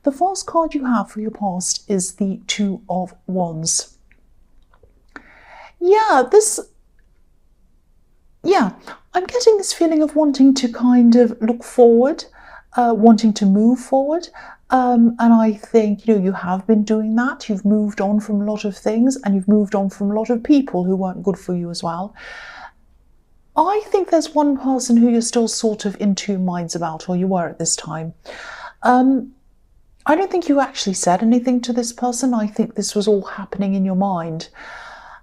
The first card you have for your past is the Two of Wands. I'm getting this feeling of wanting to kind of look forward, wanting to move forward. And I think, you have been doing that. You've moved on from a lot of things, and you've moved on from a lot of people who weren't good for you as well. I think there's one person who you're still sort of in two minds about, or you were at this time. I don't think you actually said anything to this person. I think this was all happening in your mind.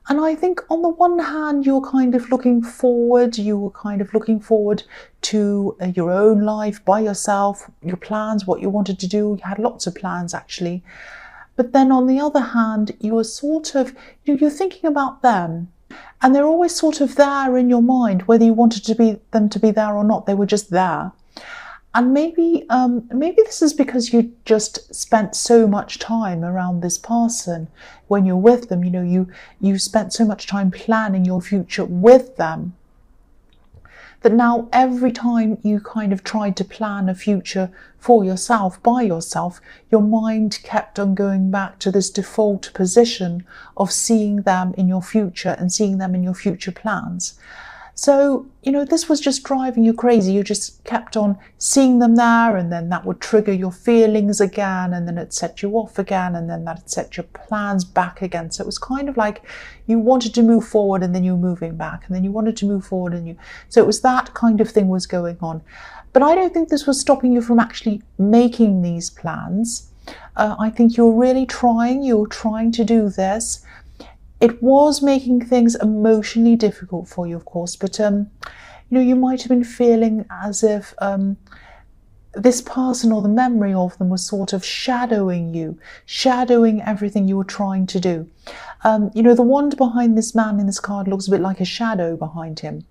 And I think on the one hand, you were kind of looking forward to your own life by yourself, your plans, what you wanted to do. You had lots of plans, actually. But then on the other hand, you were sort of, you're thinking about them. And they're always sort of there in your mind, whether you wanted them to be there or not. They were just there. And maybe this is because you just spent so much time around this person when you're with them. You spent so much time planning your future with them, that now every time you kind of tried to plan a future for yourself, by yourself, your mind kept on going back to this default position of seeing them in your future and seeing them in your future plans. So, this was just driving you crazy. You just kept on seeing them there, and then that would trigger your feelings again, and then it set you off again, and then that set your plans back again. So it was kind of like you wanted to move forward, and then you were moving back, and then you wanted to move forward, so it was that kind of thing was going on. But I don't think this was stopping you from actually making these plans. I think you were trying to do this. It was making things emotionally difficult for you, of course, but you might have been feeling as if this person or the memory of them was sort of shadowing you, shadowing everything you were trying to do. The wand behind this man in this card looks a bit like a shadow behind him.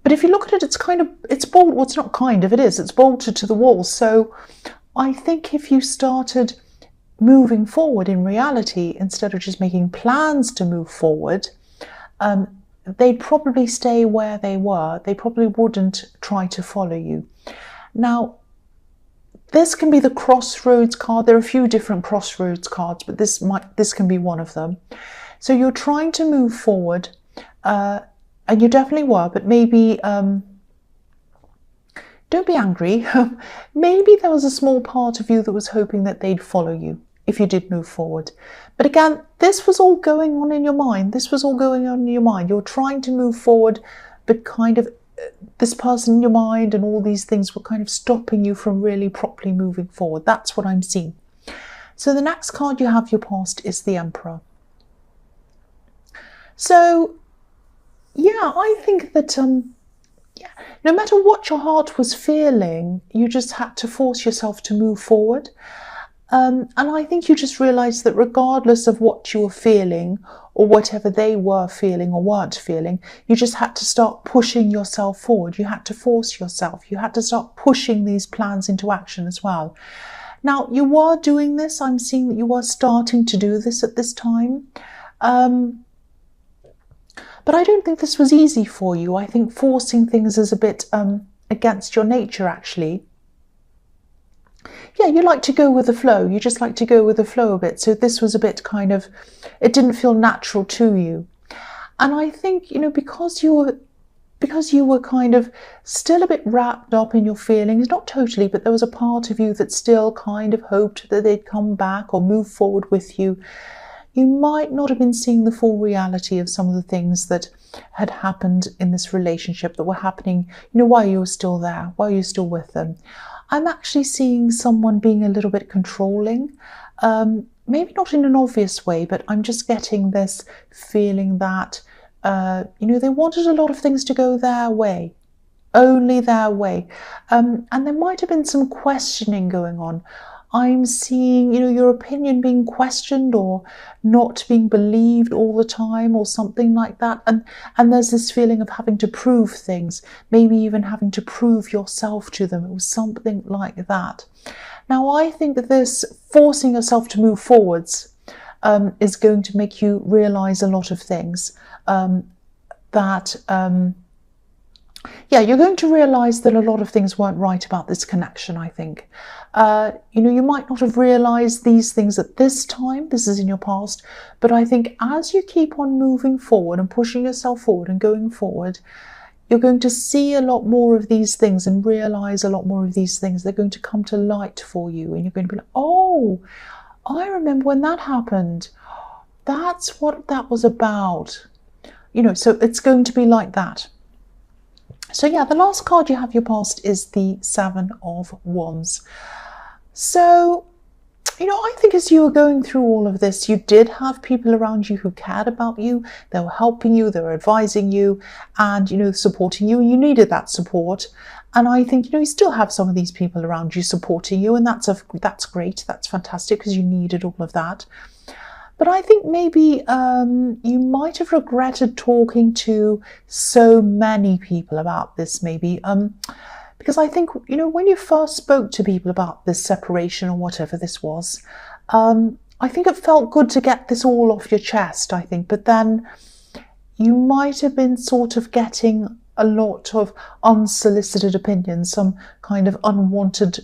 But if you look at it, it's bolted. Well, it's not kind of, it is. It's bolted to the wall. So I think if you started moving forward in reality, instead of just making plans to move forward, they'd probably stay where they were. They probably wouldn't try to follow you. Now, this can be the crossroads card. There are a few different crossroads cards, but this can be one of them. So you're trying to move forward, and you definitely were, but maybe don't be angry. Maybe there was a small part of you that was hoping that they'd follow you if you did move forward. But again, this was all going on in your mind. You're trying to move forward, but kind of this person in your mind and all these things were kind of stopping you from really properly moving forward. That's what I'm seeing. So the next card you have your past is the Emperor. So, I think that no matter what your heart was feeling, you just had to force yourself to move forward. And I think you just realised that regardless of what you were feeling or whatever they were feeling or weren't feeling, you just had to start pushing yourself forward. You had to force yourself. You had to start pushing these plans into action as well. Now, you were doing this. I'm seeing that you were starting to do this at this time. But I don't think this was easy for you. I think forcing things is a bit against your nature, actually. You like to go with the flow. You just like to go with the flow a bit. So this was a bit it didn't feel natural to you. And I think, because you were kind of still a bit wrapped up in your feelings, not totally, but there was a part of you that still kind of hoped that they'd come back or move forward with you. You might not have been seeing the full reality of some of the things that had happened in this relationship that were happening, while you were still there, while you're still with them. I'm actually seeing someone being a little bit controlling, maybe not in an obvious way, but I'm just getting this feeling that, they wanted a lot of things to go their way, only their way. And there might have been some questioning going on. I'm seeing, your opinion being questioned or not being believed all the time or something like that. And there's this feeling of having to prove things, maybe even having to prove yourself to them. It was something like that. Now, I think that this forcing yourself to move forwards is going to make you realize a lot of things that Yeah, you're going to realize that a lot of things weren't right about this connection, I think. You might not have realized these things at this time, this is in your past, but I think as you keep on moving forward and pushing yourself forward and going forward, you're going to see a lot more of these things and realize a lot more of these things. They're going to come to light for you, and you're going to be like, oh, I remember when that happened. That's what that was about. So it's going to be like that. So yeah, the last card you have your past is the Seven of Wands. So, I think as you were going through all of this, you did have people around you who cared about you. They were helping you, they were advising you, and, supporting you. And you needed that support. And I think, you still have some of these people around you supporting you. And that's great. That's fantastic, because you needed all of that. But I think maybe you might have regretted talking to so many people about this, maybe. Because I think, when you first spoke to people about this separation or whatever this was, I think it felt good to get this all off your chest, I think. But then you might have been sort of getting a lot of unsolicited opinions, some kind of unwanted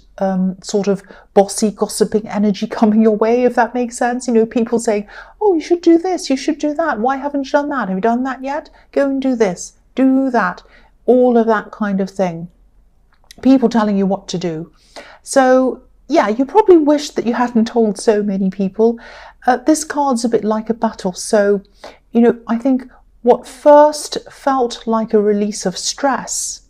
sort of bossy gossiping energy coming your way, if that makes sense. People saying, oh, you should do this, you should do that. Why haven't you done that? Have you done that yet? Go and do this, do that. All of that kind of thing. People telling you what to do. So yeah, you probably wish that you hadn't told so many people. This card's a bit like a battle. So, I think what first felt like a release of stress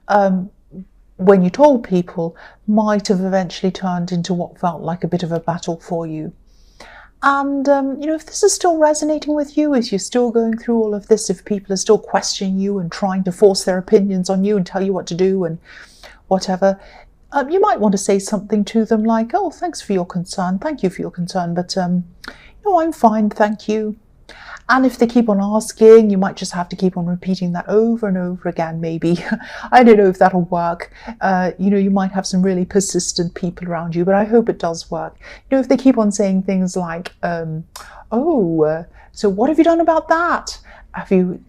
when you told people might have eventually turned into what felt like a bit of a battle for you. And, if this is still resonating with you, as you're still going through all of this, if people are still questioning you and trying to force their opinions on you and tell you what to do and whatever, you might want to say something to them like, oh, thanks for your concern. Thank you for your concern. But, I'm fine. Thank you. And if they keep on asking, you might just have to keep on repeating that over and over again, maybe. I don't know if that'll work. You might have some really persistent people around you, but I hope it does work. If they keep on saying things like, so what have you done about that? Have you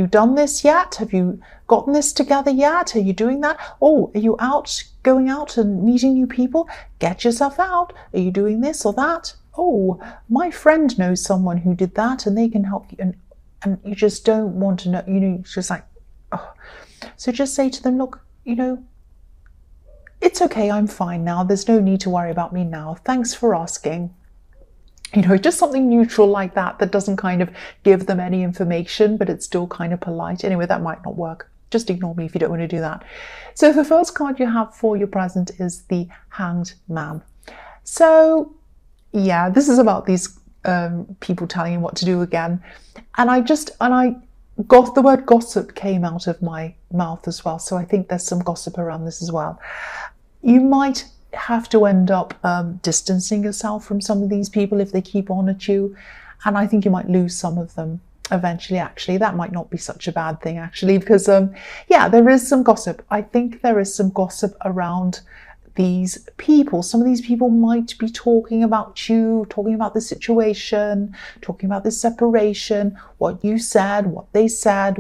done this yet? Have you gotten this together yet? Are you doing that? Oh, are you going out and meeting new people? Get yourself out. Are you doing this or that? Oh, my friend knows someone who did that and they can help you. And you just don't want to know, it's just like, oh. So just say to them, look, it's okay, I'm fine now. There's no need to worry about me now. Thanks for asking. Just something neutral like that doesn't kind of give them any information, but it's still kind of polite. Anyway, that might not work. Just ignore me if you don't want to do that. So the first card you have for your present is the Hanged Man. So yeah, this is about these people telling you what to do again. And the word gossip came out of my mouth as well. So I think there's some gossip around this as well. You might have to end up distancing yourself from some of these people if they keep on at you. And I think you might lose some of them eventually, actually. That might not be such a bad thing, actually, because, there is some gossip. I think there is some gossip around these people. Some of these people might be talking about you, talking about the situation, talking about the separation, what you said, what they said,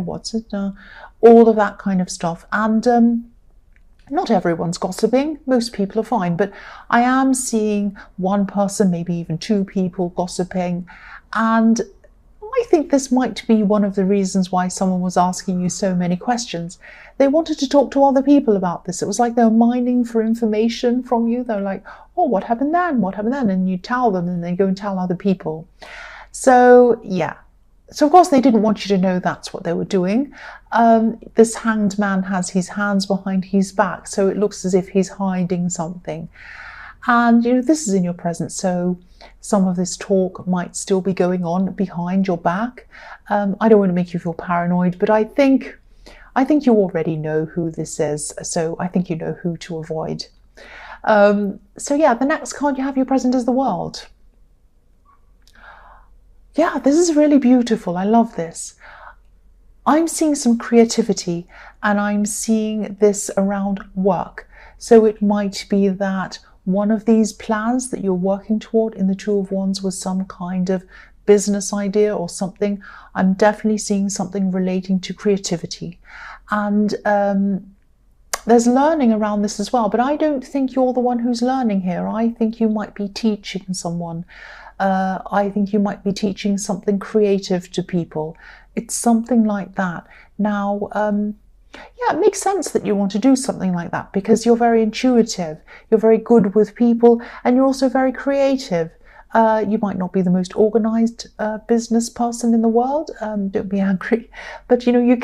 all of that kind of stuff. And not everyone's gossiping. Most people are fine, but I am seeing one person, maybe even two people gossiping. And I think this might be one of the reasons why someone was asking you so many questions. They wanted to talk to other people about this. It was like they were mining for information from you. They're like, oh, what happened then? What happened then? And you tell them and they go and tell other people. So, yeah. So, of course, they didn't want you to know that's what they were doing. This Hanged Man has his hands behind his back, so it looks as if he's hiding something. And, this is in your presence, so some of this talk might still be going on behind your back. I don't want to make you feel paranoid, but I think you already know who this is, so I think you know who to avoid. So yeah, the next card you have your present is the World. Yeah, this is really beautiful. I love this. I'm seeing some creativity and I'm seeing this around work. So it might be that one of these plans that you're working toward in the Two of Wands was some kind of business idea or something. I'm definitely seeing something relating to creativity. And there's learning around this as well, but I don't think you're the one who's learning here. I think you might be teaching someone. I think you might be teaching something creative to people. It's something like that. Now, yeah, it makes sense that you want to do something like that because you're very intuitive, you're very good with people, and you're also very creative. You might not be the most organized business person in the world. Don't be angry, but you know you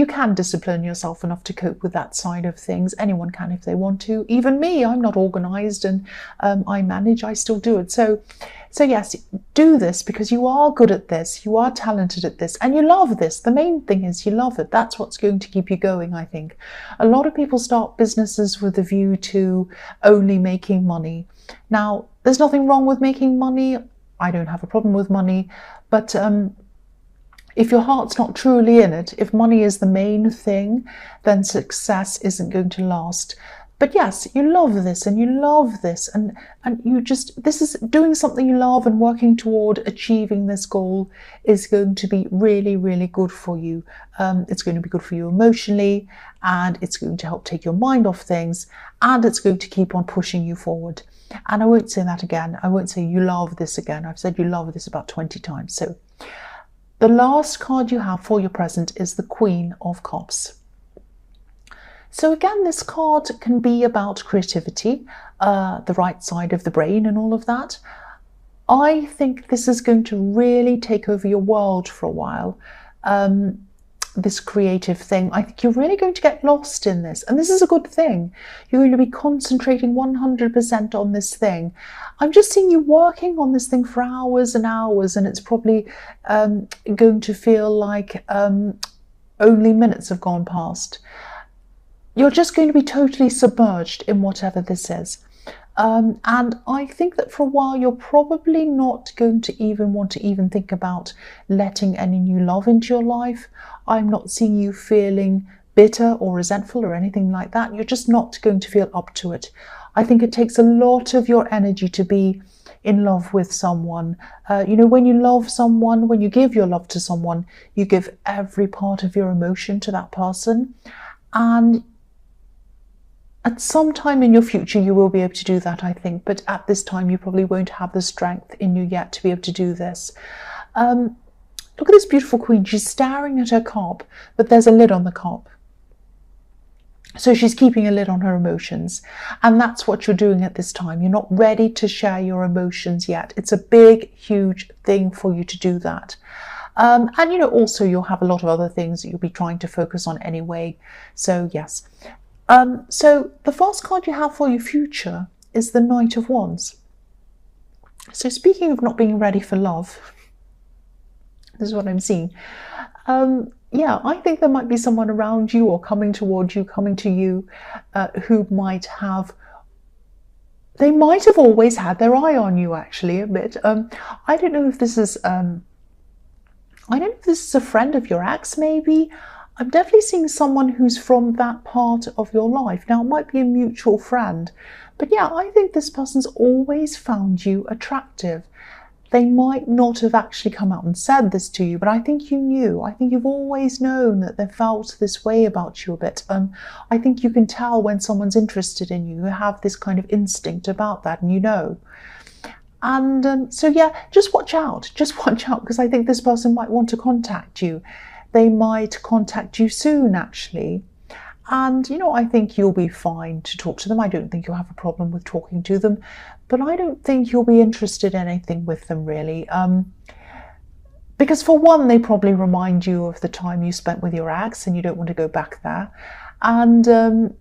can discipline yourself enough to cope with that side of things. Anyone can if they want to. Even me, I'm not organized, and I manage. I still do it. So yes, do this because you are good at this. You are talented at this, and you love this. The main thing is you love it. That's what's going to keep you going. I think a lot of people start businesses with a view to only making money. Now, there's nothing wrong with making money. I don't have a problem with money, but if your heart's not truly in it, if money is the main thing, then success isn't going to last. But yes, you love this and you love this, and you just, this is doing something you love and working toward achieving this goal is going to be really, really good for you. It's going to be good for you emotionally, and it's going to help take your mind off things, and it's going to keep on pushing you forward. And I won't say that again. I won't say you love this again. I've said you love this about 20 times. So the last card you have for your present is the Queen of Cups. So again, this card can be about creativity, the right side of the brain and all of that. I think this is going to really take over your world for a while. This creative thing, I think you're really going to get lost in this. And this is a good thing. You're going to be concentrating 100% on this thing. I'm just seeing you working on this thing for hours and hours, and it's probably going to feel like only minutes have gone past. You're just going to be totally submerged in whatever this is. And I think that for a while you're probably not going to even want to even think about letting any new love into your life. I'm not seeing you feeling bitter or resentful or anything like that. You're just not going to feel up to it. I think it takes a lot of your energy to be in love with someone. You know, when you love someone, when you give your love to someone, you give every part of your emotion to that person. And at some time in your future, you will be able to do that, I think. But at this time, you probably won't have the strength in you yet to be able to do this. Look at this beautiful queen. She's staring at her cup, but there's a lid on the cup. So she's keeping a lid on her emotions. And that's what you're doing at this time. You're not ready to share your emotions yet. It's a big, huge thing for you to do that. And, you know, also you'll have a lot of other things that you'll be trying to focus on anyway. So, yes. So the first card you have for your future is the Knight of Wands. So speaking of not being ready for love, this is what I'm seeing. Yeah, I think there might be someone around you or coming towards you, coming to you, who might have, they might have always had their eye on you actually a bit. I don't know if this is, I don't know if this is a friend of your ex maybe. I'm definitely seeing someone who's from that part of your life. Now, it might be a mutual friend, but yeah, I think this person's always found you attractive. They might not have actually come out and said this to you, but I think you knew. I think you've always known that they felt this way about you a bit. I think you can tell when someone's interested in you. You have this kind of instinct about that, and you know. And so yeah, just watch out. Just watch out, because I think this person might want to contact you. They might contact you soon, actually. And, you know, I think you'll be fine to talk to them. I don't think you'll have a problem with talking to them. But I don't think you'll be interested in anything with them, really. Because, for one, they probably remind you of the time you spent with your ex and you don't want to go back there. And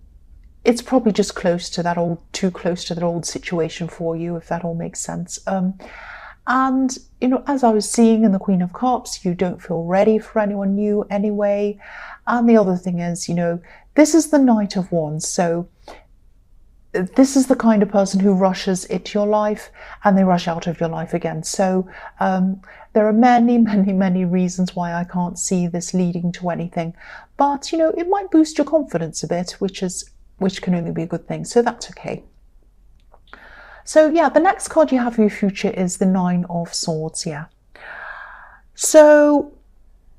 it's probably just close to that old, too close to that old situation for you, if that all makes sense. And, you know, as I was seeing in the Queen of Cups, you don't feel ready for anyone new anyway. And the other thing is, you know, this is the Knight of Wands. So this is the kind of person who rushes into your life and they rush out of your life again. So there are many, many, many reasons why I can't see this leading to anything. But, you know, it might boost your confidence a bit, which can only be a good thing. So that's okay. So yeah, the next card you have for your future is the Nine of Swords, yeah. So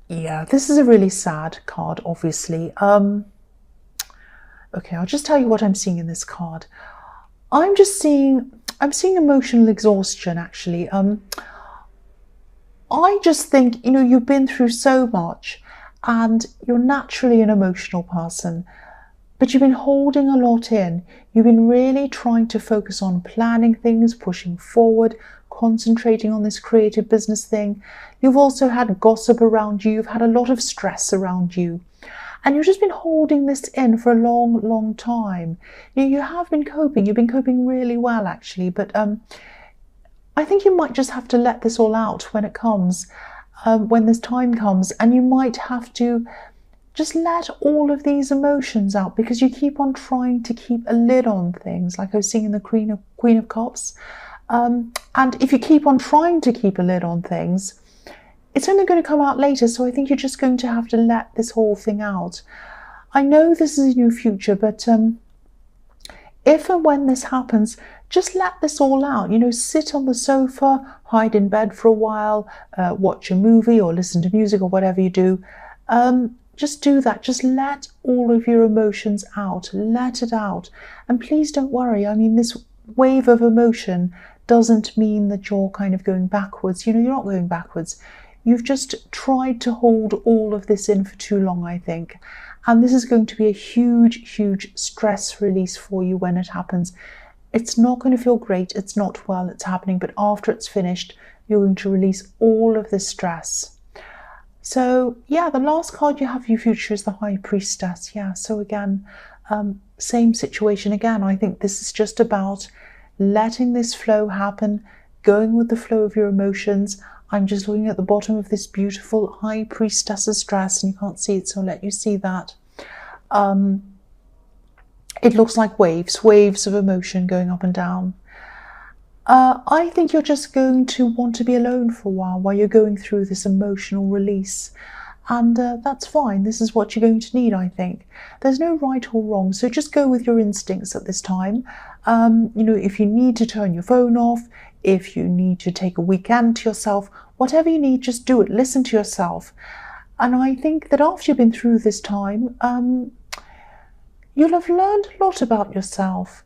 Yeah, this is a really sad card, obviously. Okay, I'll just tell you what I'm seeing in this card. I'm seeing emotional exhaustion, actually. I just think, you've been through so much and you're naturally an emotional person, but you've been holding a lot in. You've been really trying to focus on planning things, pushing forward, concentrating on this creative business thing. You've also had gossip around you. You've had a lot of stress around you. And you've just been holding this in for a long, long time. You have been coping. You've been coping really well, actually. But I think you might just have to let this all out when it comes, when this time comes. And you might have to just let all of these emotions out, because you keep on trying to keep a lid on things, like I was seeing in the Queen of Cups. And if you keep on trying to keep a lid on things, it's only going to come out later. So I think you're just going to have to let this whole thing out. I know this is in your future, but if and when this happens, just let this all out. Sit on the sofa, hide in bed for a while, watch a movie or listen to music or whatever you do. Just do that. Just let all of your emotions out. Let it out. And please don't worry. I mean, this wave of emotion doesn't mean that you're kind of going backwards. You're not going backwards. You've just tried to hold all of this in for too long, I think. And this is going to be a huge, huge stress release for you when it happens. It's not going to feel great. It's not while it's happening, but after it's finished, you're going to release all of this stress. So yeah, the last card you have for your future is the High Priestess. Yeah, so again, same situation again. I think this is just about letting this flow happen, going with the flow of your emotions. I'm just looking at the bottom of this beautiful High Priestess's dress, and you can't see it, so I'll let you see that. It looks like waves of emotion going up and down. I think you're just going to want to be alone for a while you're going through this emotional release. And that's fine. This is what you're going to need, I think. There's no right or wrong, so just go with your instincts at this time. If you need to turn your phone off, if you need to take a weekend to yourself, whatever you need, just do it. Listen to yourself. And I think that after you've been through this time, you'll have learned a lot about yourself.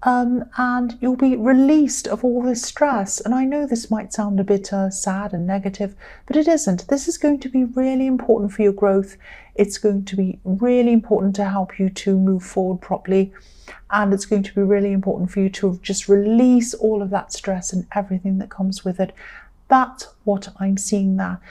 And you'll be released of all this stress. And I know this might sound a bit sad and negative, but it isn't. This is going to be really important for your growth. It's going to be really important to help you to move forward properly. And it's going to be really important for you to just release all of that stress and everything that comes with it. That's what I'm seeing there.